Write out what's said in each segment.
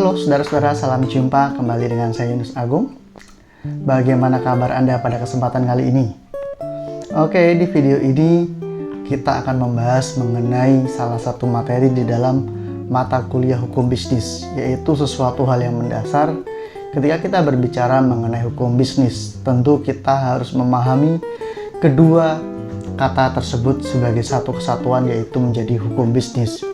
Halo saudara-saudara, salam jumpa kembali dengan saya Yunus Agung. Bagaimana kabar Anda pada kesempatan kali ini? Oke, di video ini kita akan membahas mengenai salah satu materi di dalam mata kuliah hukum bisnis, yaitu sesuatu hal yang mendasar. Ketika kita berbicara mengenai hukum bisnis, tentu kita harus memahami kedua kata tersebut sebagai satu kesatuan, yaitu menjadi hukum bisnis.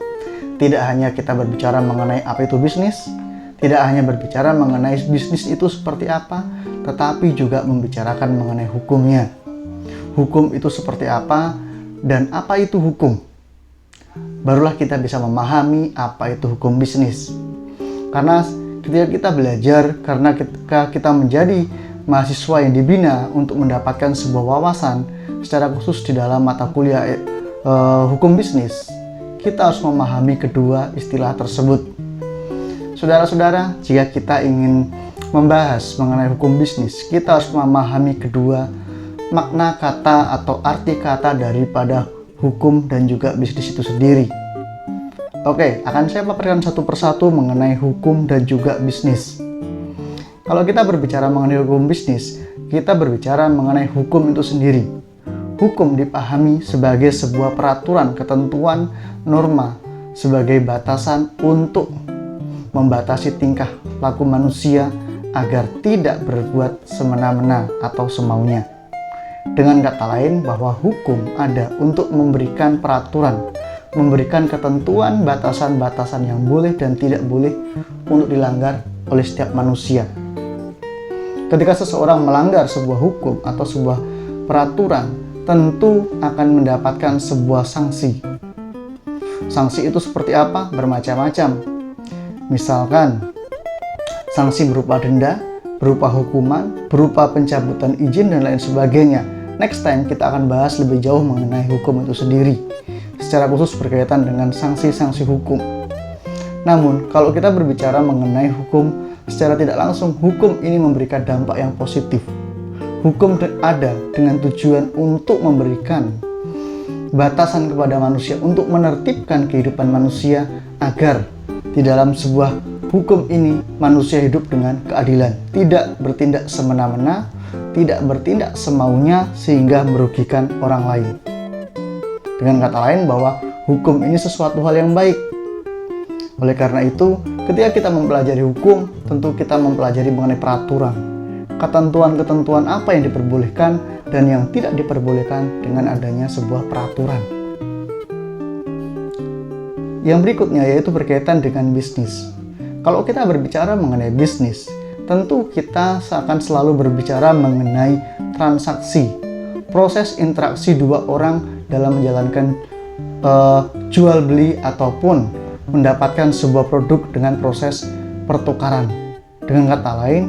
Tidak hanya kita berbicara mengenai apa itu bisnis, tidak hanya berbicara mengenai bisnis itu seperti apa, tetapi juga membicarakan mengenai hukumnya. Hukum itu seperti apa dan apa itu hukum. Barulah kita bisa memahami apa itu hukum bisnis. Karena ketika kita belajar, karena ketika kita menjadi mahasiswa yang dibina untuk mendapatkan sebuah wawasan secara khusus di dalam mata kuliah hukum bisnis, kita harus memahami kedua istilah tersebut. Saudara-saudara, jika kita ingin membahas mengenai hukum bisnis, kita harus memahami kedua makna kata atau arti kata daripada hukum dan juga bisnis itu sendiri. Oke, akan saya paparkan satu persatu mengenai hukum dan juga bisnis. Kalau kita berbicara mengenai hukum bisnis, kita berbicara mengenai hukum itu sendiri. Hukum dipahami sebagai sebuah peraturan, ketentuan, norma, sebagai batasan untuk membatasi tingkah laku manusia agar tidak berbuat semena-mena atau semaunya. Dengan kata lain, bahwa hukum ada untuk memberikan peraturan, memberikan ketentuan batasan-batasan yang boleh dan tidak boleh untuk dilanggar oleh setiap manusia. Ketika seseorang melanggar sebuah hukum atau sebuah peraturan, tentu akan mendapatkan sebuah sanksi. Sanksi itu seperti apa? Bermacam-macam. Misalkan, sanksi berupa denda, berupa hukuman, berupa pencabutan izin, dan lain sebagainya. Next time kita akan bahas lebih jauh mengenai hukum itu sendiri, secara khusus berkaitan dengan sanksi-sanksi hukum. Namun, kalau kita berbicara mengenai hukum secara tidak langsung, hukum ini memberikan dampak yang positif. Hukum ada dengan tujuan untuk memberikan batasan kepada manusia, untuk menertibkan kehidupan manusia agar di dalam sebuah hukum ini manusia hidup dengan keadilan, tidak bertindak semena-mena, tidak bertindak semaunya sehingga merugikan orang lain. Dengan kata lain, bahwa hukum ini sesuatu hal yang baik. Oleh karena itu, ketika kita mempelajari hukum, tentu kita mempelajari mengenai peraturan, ketentuan-ketentuan apa yang diperbolehkan dan yang tidak diperbolehkan dengan adanya sebuah peraturan. Yang berikutnya yaitu berkaitan dengan bisnis. Kalau kita berbicara mengenai bisnis, tentu kita akan selalu berbicara mengenai transaksi, proses interaksi dua orang dalam menjalankan jual beli ataupun mendapatkan sebuah produk dengan proses pertukaran. Dengan kata lain,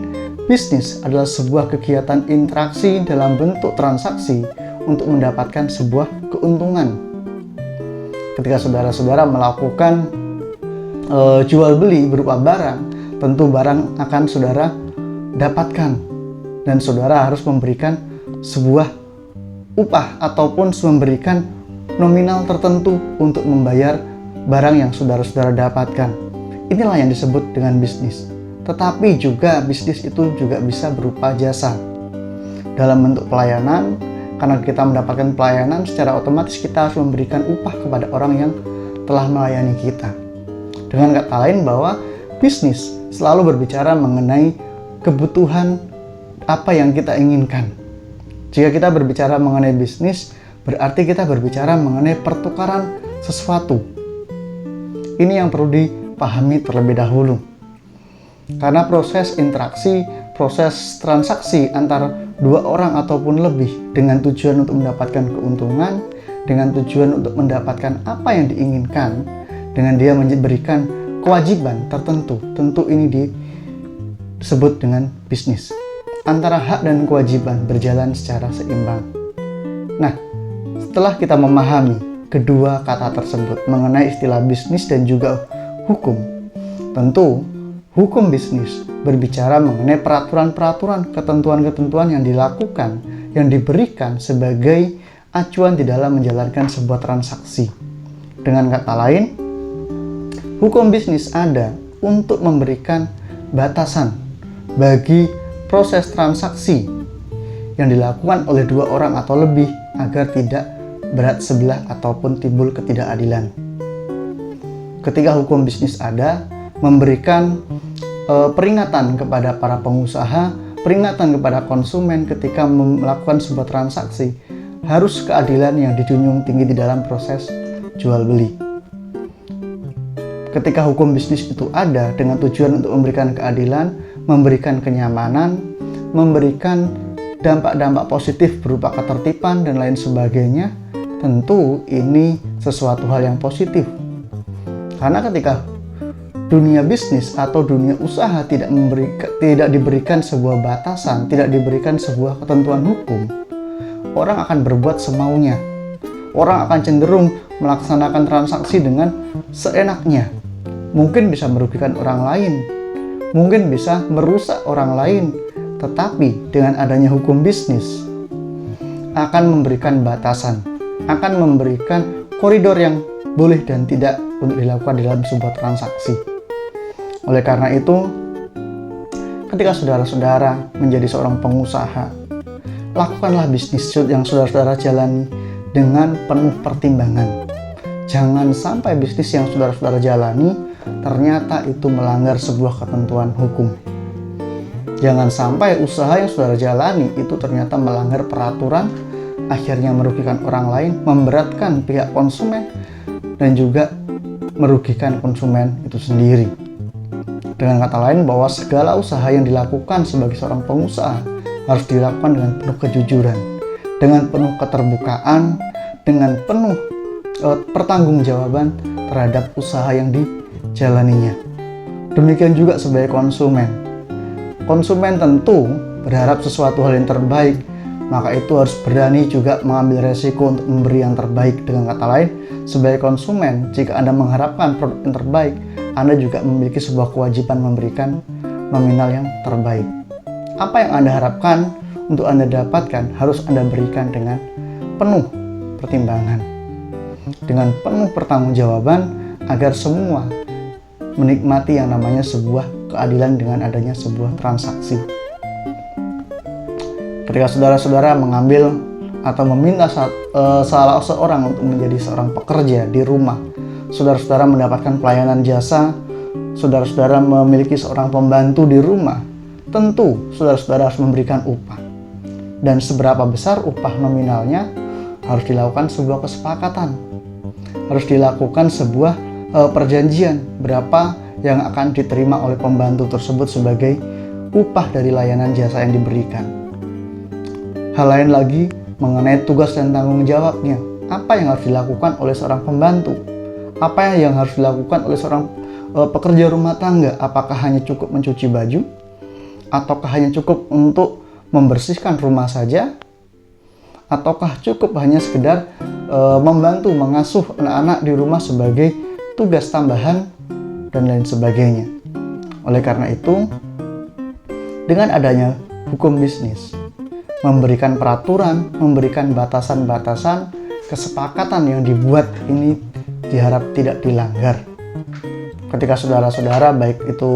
bisnis adalah sebuah kegiatan interaksi dalam bentuk transaksi untuk mendapatkan sebuah keuntungan. Ketika saudara-saudara melakukan jual beli berupa barang, tentu barang akan saudara dapatkan dan saudara harus memberikan sebuah upah ataupun memberikan nominal tertentu untuk membayar barang yang saudara-saudara dapatkan. Inilah yang disebut dengan bisnis. Tetapi juga bisnis itu juga bisa berupa jasa dalam bentuk pelayanan. Karena kita mendapatkan pelayanan, secara otomatis kita harus memberikan upah kepada orang yang telah melayani kita. Dengan kata lain, bahwa bisnis selalu berbicara mengenai kebutuhan apa yang kita inginkan. Jika kita berbicara mengenai bisnis, berarti kita berbicara mengenai pertukaran sesuatu. Ini yang perlu dipahami terlebih dahulu. Karena proses interaksi, proses transaksi antara dua orang ataupun lebih dengan tujuan untuk mendapatkan keuntungan, dengan tujuan untuk mendapatkan apa yang diinginkan, dengan dia memberikan kewajiban tertentu, tentu ini disebut dengan bisnis. Antara hak dan kewajiban berjalan secara seimbang. Nah, setelah kita memahami kedua kata tersebut mengenai istilah bisnis dan juga hukum, tentu hukum bisnis berbicara mengenai peraturan-peraturan, ketentuan-ketentuan yang dilakukan, yang diberikan sebagai acuan di dalam menjalankan sebuah transaksi. Dengan kata lain, hukum bisnis ada untuk memberikan batasan bagi proses transaksi yang dilakukan oleh dua orang atau lebih agar tidak berat sebelah ataupun timbul ketidakadilan. Ketika hukum bisnis ada, memberikan peringatan kepada para pengusaha, peringatan kepada konsumen ketika melakukan sebuah transaksi, harus keadilan yang dijunjung tinggi di dalam proses jual beli. Ketika hukum bisnis itu ada dengan tujuan untuk memberikan keadilan, memberikan kenyamanan, memberikan dampak-dampak positif berupa ketertiban dan lain sebagainya, tentu ini sesuatu hal yang positif. Karena ketika dunia bisnis atau dunia usaha tidak diberikan sebuah batasan, tidak diberikan sebuah ketentuan hukum, orang akan berbuat semaunya. Orang akan cenderung melaksanakan transaksi dengan seenaknya. Mungkin bisa merugikan orang lain, mungkin bisa merusak orang lain, tetapi dengan adanya hukum bisnis akan memberikan batasan, akan memberikan koridor yang boleh dan tidak untuk dilakukan dalam sebuah transaksi. Oleh karena itu, ketika saudara-saudara menjadi seorang pengusaha, lakukanlah bisnis yang saudara-saudara jalani dengan penuh pertimbangan. Jangan sampai bisnis yang saudara-saudara jalani ternyata itu melanggar sebuah ketentuan hukum. Jangan sampai usaha yang saudara jalani itu ternyata melanggar peraturan, akhirnya merugikan orang lain, memberatkan pihak konsumen, dan juga merugikan konsumen itu sendiri. Dengan kata lain, bahwa segala usaha yang dilakukan sebagai seorang pengusaha harus dilakukan dengan penuh kejujuran, dengan penuh keterbukaan, dengan penuh pertanggungjawaban terhadap usaha yang dijalaninya. Demikian juga sebagai konsumen. Konsumen tentu berharap sesuatu hal yang terbaik, maka itu harus berani juga mengambil resiko untuk memberi yang terbaik. Dengan kata lain, sebagai konsumen, jika Anda mengharapkan produk yang terbaik, Anda juga memiliki sebuah kewajiban memberikan nominal yang terbaik. Apa yang Anda harapkan untuk Anda dapatkan harus Anda berikan dengan penuh pertimbangan, dengan penuh pertanggungjawaban, agar semua menikmati yang namanya sebuah keadilan dengan adanya sebuah transaksi. Ketika saudara-saudara mengambil atau meminta salah seorang untuk menjadi seorang pekerja di rumah, saudara-saudara mendapatkan pelayanan jasa, saudara-saudara memiliki seorang pembantu di rumah, tentu saudara-saudara harus memberikan upah. Dan seberapa besar upah nominalnya harus dilakukan sebuah kesepakatan, harus dilakukan sebuah perjanjian berapa yang akan diterima oleh pembantu tersebut sebagai upah dari layanan jasa yang diberikan. Hal lain lagi mengenai tugas dan tanggung jawabnya. Apa yang harus dilakukan oleh seorang pembantu? Apa yang harus dilakukan oleh seorang pekerja rumah tangga? Apakah hanya cukup mencuci baju? Ataukah hanya cukup untuk membersihkan rumah saja? Ataukah cukup hanya sekedar membantu mengasuh anak-anak di rumah sebagai tugas tambahan dan lain sebagainya? Oleh karena itu, dengan adanya hukum bisnis, memberikan peraturan, memberikan batasan-batasan, kesepakatan yang dibuat ini diharap tidak dilanggar. Ketika saudara-saudara, baik itu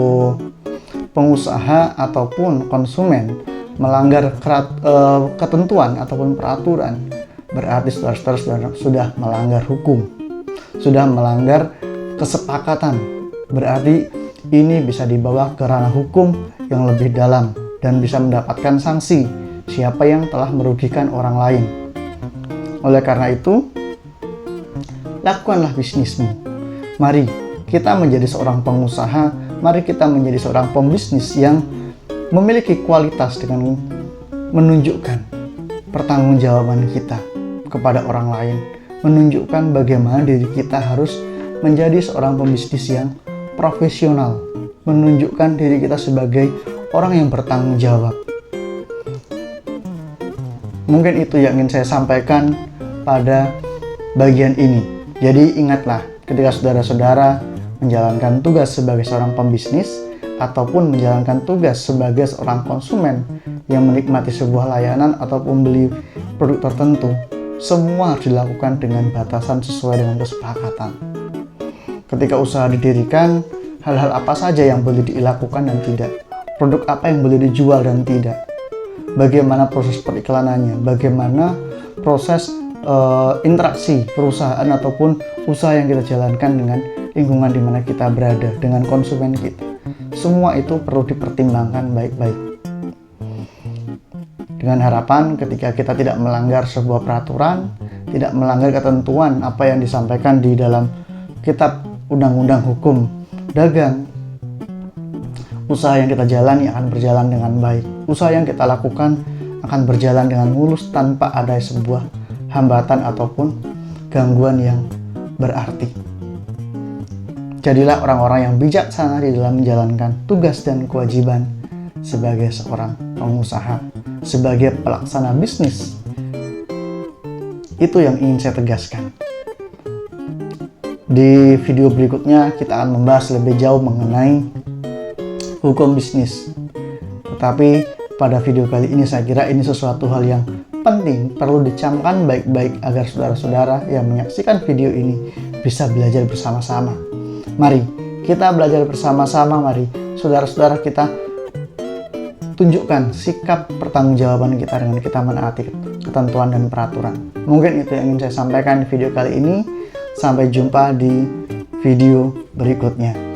pengusaha ataupun konsumen, melanggar ketentuan ataupun peraturan, berarti saudara-saudara sudah melanggar hukum, sudah melanggar kesepakatan. Berarti ini bisa dibawa ke ranah hukum yang lebih dalam dan bisa mendapatkan sanksi siapa yang telah merugikan orang lain. Oleh karena itu, lakukanlah bisnismu. Mari kita menjadi seorang pengusaha, mari kita menjadi seorang pembisnis yang memiliki kualitas dengan menunjukkan pertanggungjawaban kita kepada orang lain, menunjukkan bagaimana diri kita harus menjadi seorang pembisnis yang profesional, menunjukkan diri kita sebagai orang yang bertanggung jawab. Mungkin itu yang ingin saya sampaikan pada bagian ini. Jadi ingatlah, ketika saudara-saudara menjalankan tugas sebagai seorang pembisnis ataupun menjalankan tugas sebagai seorang konsumen yang menikmati sebuah layanan ataupun beli produk tertentu, semua harus dilakukan dengan batasan sesuai dengan kesepakatan. Ketika usaha didirikan, hal-hal apa saja yang boleh dilakukan dan tidak, produk apa yang boleh dijual dan tidak, bagaimana proses periklanannya, bagaimana proses interaksi perusahaan ataupun usaha yang kita jalankan dengan lingkungan di mana kita berada, dengan konsumen kita. Semua itu perlu dipertimbangkan baik-baik. Dengan harapan ketika kita tidak melanggar sebuah peraturan, tidak melanggar ketentuan apa yang disampaikan di dalam kitab undang-undang hukum dagang, usaha yang kita jalani akan berjalan dengan baik. Usaha yang kita lakukan akan berjalan dengan mulus tanpa ada sebuah hambatan ataupun gangguan yang berarti. Jadilah orang-orang yang bijaksana di dalam menjalankan tugas dan kewajiban sebagai seorang pengusaha, sebagai pelaksana bisnis. Itu yang ingin saya tegaskan. Di video berikutnya kita akan membahas lebih jauh mengenai hukum bisnis. Tetapi pada video kali ini saya kira ini sesuatu hal yang penting, perlu dicamkan baik-baik agar saudara-saudara yang menyaksikan video ini bisa belajar bersama-sama. Mari kita belajar bersama-sama, mari saudara-saudara kita tunjukkan sikap pertanggungjawaban kita dengan kita menaati ketentuan dan peraturan. Mungkin itu yang ingin saya sampaikan di video kali ini. Sampai jumpa di video berikutnya.